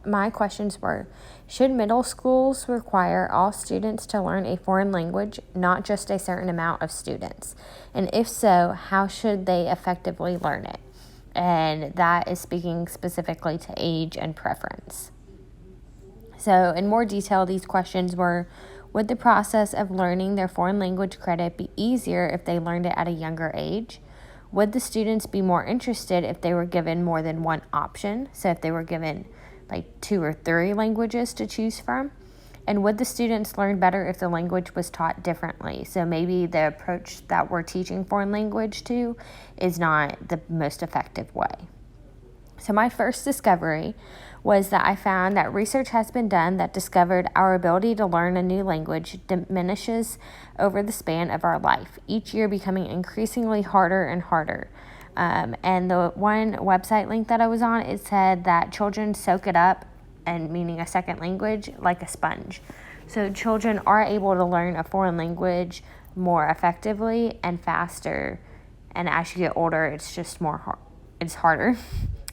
my questions were, should middle schools require all students to learn a foreign language, not just a certain amount of students? And if so, how should they effectively learn it? And that is speaking specifically to age and preference. So in more detail, these questions were, would the process of learning their foreign language credit be easier if they learned it at a younger age? Would the students be more interested if they were given more than one option? So if they were given like 2 or 3 languages to choose from? And would the students learn better if the language was taught differently? So maybe the approach that we're teaching foreign language to is not the most effective way. So my first discovery was that I found that research has been done that discovered our ability to learn a new language diminishes over the span of our life, each year becoming increasingly harder and harder. And the one website link that I was on, it said that children soak it up, and meaning a second language, like a sponge. So children are able to learn a foreign language more effectively and faster. And as you get older, it's just it's harder.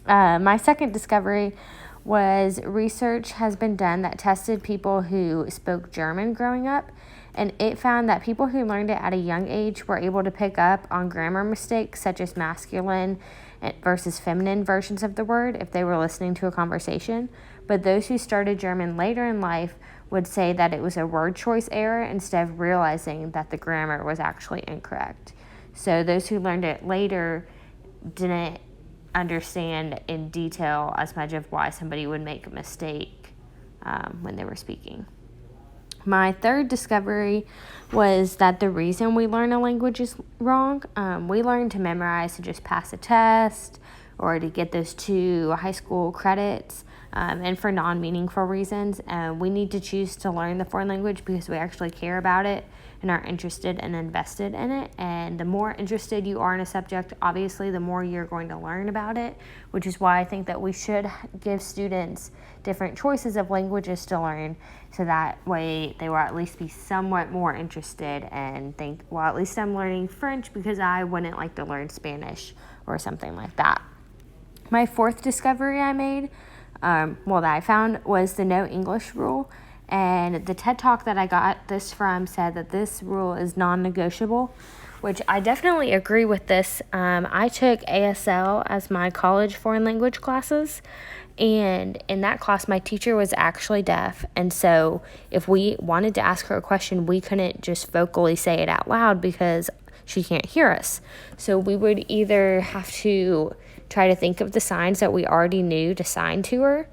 My second discovery was research has been done that tested people who spoke German growing up, and it found that people who learned it at a young age were able to pick up on grammar mistakes such as masculine versus feminine versions of the word if they were listening to a conversation. But those who started German later in life would say that it was a word choice error instead of realizing that the grammar was actually incorrect. So those who learned it later didn't understand in detail as much of why somebody would make a mistake when they were speaking. My third discovery was that the reason we learn a language is wrong. We learn to memorize to just pass a test or to get those 2 high school credits, and for non-meaningful reasons. We need to choose to learn the foreign language because we actually care about it and are interested and invested in it. And the more interested you are in a subject, obviously, the more you're going to learn about it, which is why I think that we should give students different choices of languages to learn, so that way they will at least be somewhat more interested and think, well, at least I'm learning French because I wouldn't like to learn Spanish or something like that. My fourth discovery I made, that I found, was the no English rule. And the TED Talk that I got this from said that this rule is non-negotiable, which I definitely agree with this. I took ASL as my college foreign language classes, and in that class, my teacher was actually deaf. And so if we wanted to ask her a question, we couldn't just vocally say it out loud because she can't hear us. So we would either have to try to think of the signs that we already knew to sign to her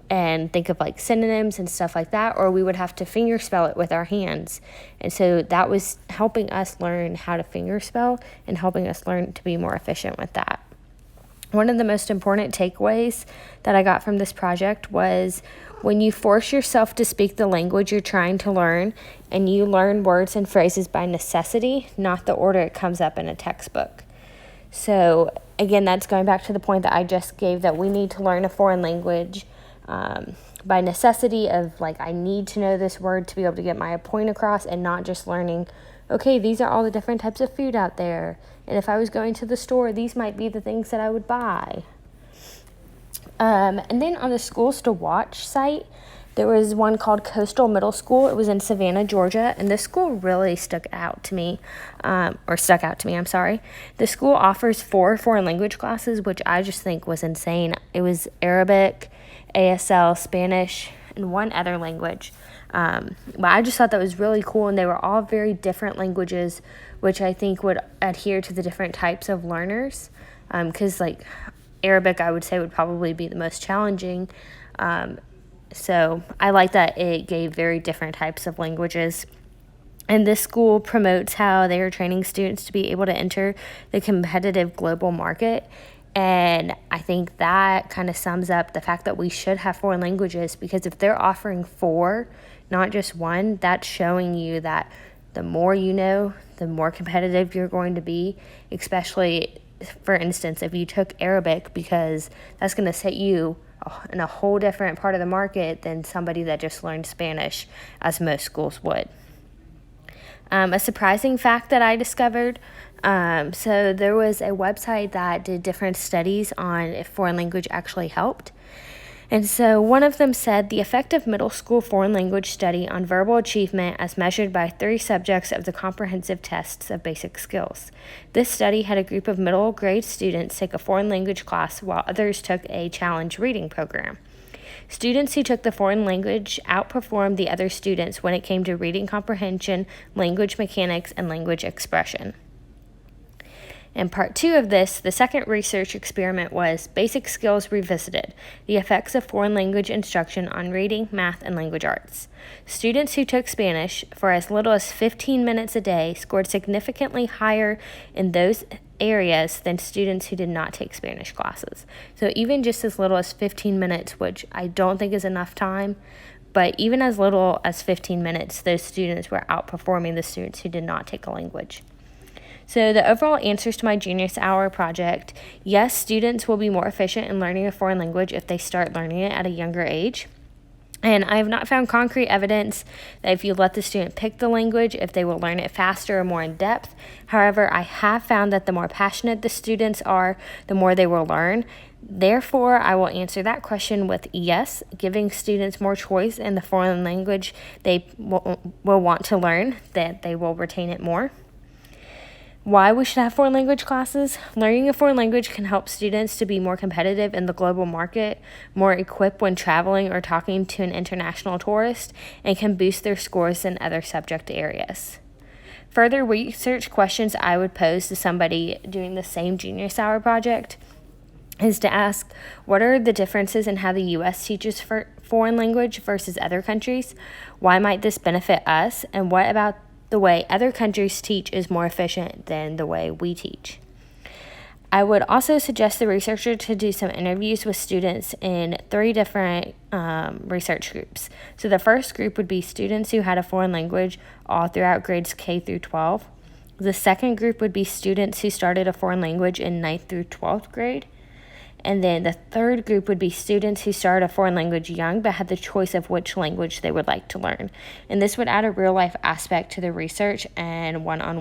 and think of like synonyms and stuff like that, or we would have to finger spell it with our hands. And so that was helping us learn how to finger spell and helping us learn to be more efficient with that. One of the most important takeaways that I got from this project was when you force yourself to speak the language you're trying to learn, and you learn words and phrases by necessity, not the order it comes up in a textbook. So again, that's going back to the point that I just gave, that we need to learn a foreign language by necessity of like, I need to know this word to be able to get my point across, and not just learning, okay, these are all the different types of food out there, and if I was going to the store, these might be the things that I would buy. And then on the Schools to Watch site, there was one called Coastal Middle School. It was in Savannah, Georgia, and this school really stuck out to me. The school offers 4 foreign language classes, which I just think was insane. It was Arabic, ASL, Spanish, and one other language. But I just thought that was really cool, and they were all very different languages, which I think would adhere to the different types of learners. Because like Arabic, I would say, would probably be the most challenging. So I like that it gave very different types of languages. And this school promotes how they are training students to be able to enter the competitive global market. And I think that kind of sums up the fact that we should have 4 languages, because if they're offering 4, not just 1, that's showing you that the more you know, the more competitive you're going to be, especially, for instance, if you took Arabic, because that's going to set you in a whole different part of the market than somebody that just learned Spanish, as most schools would. A surprising fact that I discovered, so there was a website that did different studies on if foreign language actually helped. And so one of them said the effect of middle school foreign language study on verbal achievement as measured by 3 subjects of the comprehensive tests of basic skills. This study had a group of middle grade students take a foreign language class while others took a challenge reading program. Students who took the foreign language outperformed the other students when it came to reading comprehension, language mechanics, and language expression. In part 2 of this, the second research experiment was Basic Skills Revisited, the effects of foreign language instruction on reading, math, and language arts. Students who took Spanish for as little as 15 minutes a day scored significantly higher in those areas than students who did not take Spanish classes. So even just as little as 15 minutes, which I don't think is enough time, but even as little as 15 minutes, those students were outperforming the students who did not take a language. So the overall answers to my Genius Hour project: yes, students will be more efficient in learning a foreign language if they start learning it at a younger age. And I have not found concrete evidence that if you let the student pick the language, if they will learn it faster or more in depth. However, I have found that the more passionate the students are, the more they will learn. Therefore, I will answer that question with yes, giving students more choice in the foreign language they will want to learn, that they will retain it more. Why we should have foreign language classes? Learning a foreign language can help students to be more competitive in the global market, more equipped when traveling or talking to an international tourist, and can boost their scores in other subject areas. Further research questions I would pose to somebody doing the same Genius Hour project is to ask, what are the differences in how the U.S. teaches foreign language versus other countries? Why might this benefit us? And what about the way other countries teach is more efficient than the way we teach? I would also suggest the researcher to do some interviews with students in 3 different research groups. So the first group would be students who had a foreign language all throughout grades K through 12. The second group would be students who started a foreign language in 9th through 12th grade. And then the third group would be students who started a foreign language young but had the choice of which language they would like to learn. And this would add a real-life aspect to the research and one-on-one